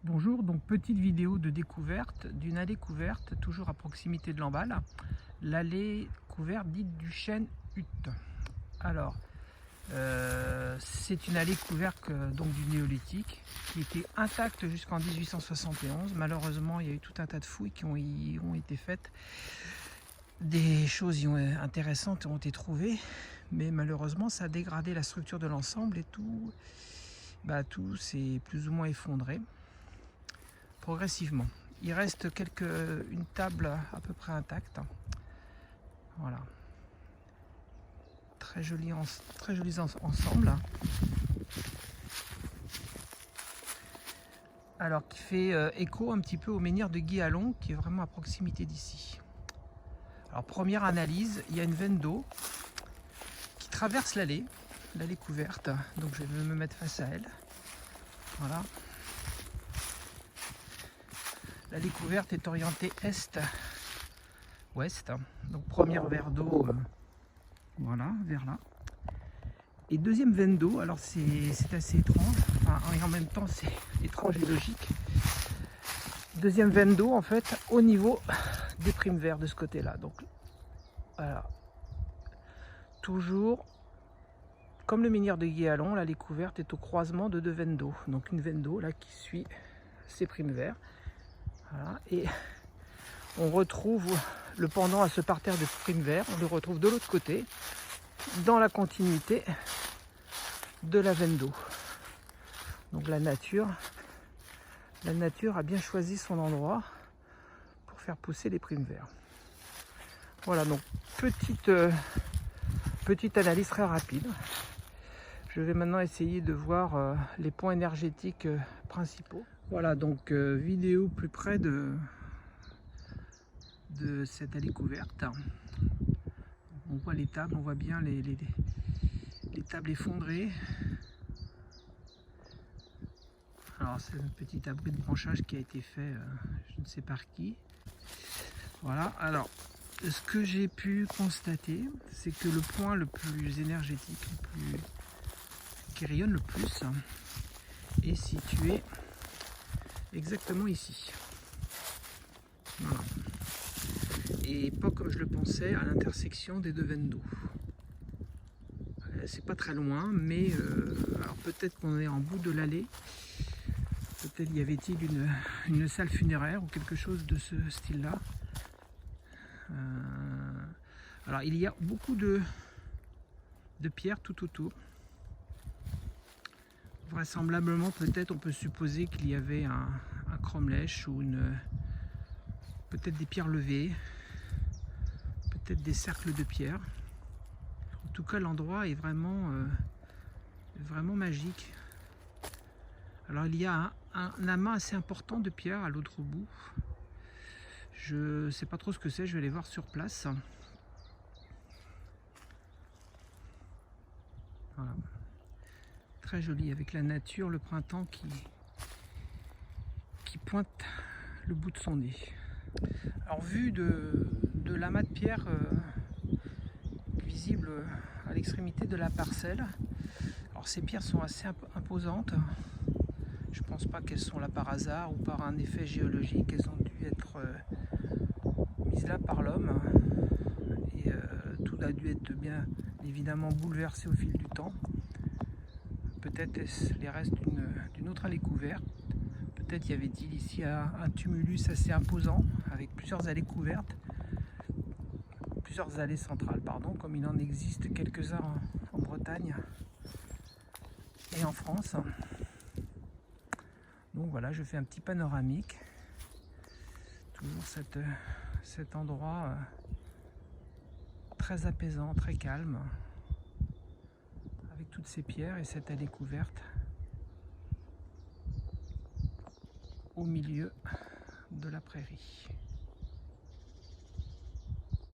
Bonjour, donc petite vidéo de découverte d'une allée couverte, toujours à proximité de Lamballe, l'allée couverte dite du chêne hutte. Alors, c'est une allée couverte donc du néolithique qui était intacte jusqu'en 1871. Malheureusement, il y a eu tout un tas de fouilles qui ont été faites. Des choses intéressantes ont été trouvées, mais malheureusement, ça a dégradé la structure de l'ensemble et tout s'est plus ou moins effondré. Progressivement. Il reste une table à peu près intacte. Voilà. Très joli ensemble. Alors qui fait écho un petit peu au menhir de Guy-Allon qui est vraiment à proximité d'ici. Alors première analyse, il y a une veine d'eau qui traverse l'allée couverte. Donc je vais me mettre face à elle. Voilà. L'allée couverte est orientée est-ouest, donc première verre d'eau, voilà, vers là. Et deuxième veine d'eau, alors c'est assez étrange, et en même temps c'est étrange et logique. Deuxième veine d'eau en fait au niveau des primes verts de ce côté-là. Donc voilà, toujours comme le menhir de Guy-Allon, l'allée couverte est au croisement de deux veines d'eau. Donc une veine d'eau là qui suit ces primes verts. Voilà, et on retrouve le pendant à ce parterre de primes verts, on le retrouve de l'autre côté, dans la continuité de la veine d'eau. Donc la nature a bien choisi son endroit pour faire pousser les primes verts. Voilà, donc petite analyse très rapide. Je vais maintenant essayer de voir les points énergétiques principaux. Voilà, donc vidéo plus près de cette allée couverte. On voit les tables, on voit bien les tables effondrées. Alors c'est un petit abri de branchage qui a été fait je ne sais par qui. Voilà, alors ce que j'ai pu constater, c'est que le point le plus énergétique, qui rayonne le plus, est situé exactement ici. Voilà. Et pas comme je le pensais, à l'intersection des deux veines d'eau. C'est pas très loin, mais alors peut-être qu'on est en bout de l'allée. Peut-être y avait-il une salle funéraire ou quelque chose de ce style-là. Alors il y a beaucoup de pierres tout autour. Vraisemblablement, peut-être on peut supposer qu'il y avait un cromlech ou peut-être des pierres levées, peut-être des cercles de pierres. En tout cas, l'endroit est vraiment magique. Alors il y a un amas assez important de pierres à l'autre bout. Je ne sais pas trop ce que c'est, je vais aller voir sur place. Voilà. Très joli avec la nature, le printemps qui pointe le bout de son nez. Alors vu de l'amas de pierre visible à l'extrémité de la parcelle, alors ces pierres sont assez imposantes. Je pense pas qu'elles sont là par hasard ou par un effet géologique, elles ont dû être mises là par l'homme et tout a dû être bien évidemment bouleversé au fil du temps. Peut-être est-ce les restes d'une autre allée couverte. Peut-être y avait-il ici un tumulus assez imposant avec plusieurs allées couvertes, plusieurs allées centrales, pardon, comme il en existe quelques-uns en Bretagne et en France. Donc voilà, je fais un petit panoramique. Toujours cet endroit très apaisant, très calme, avec toutes ces pierres et cette allée couverte au milieu de la prairie.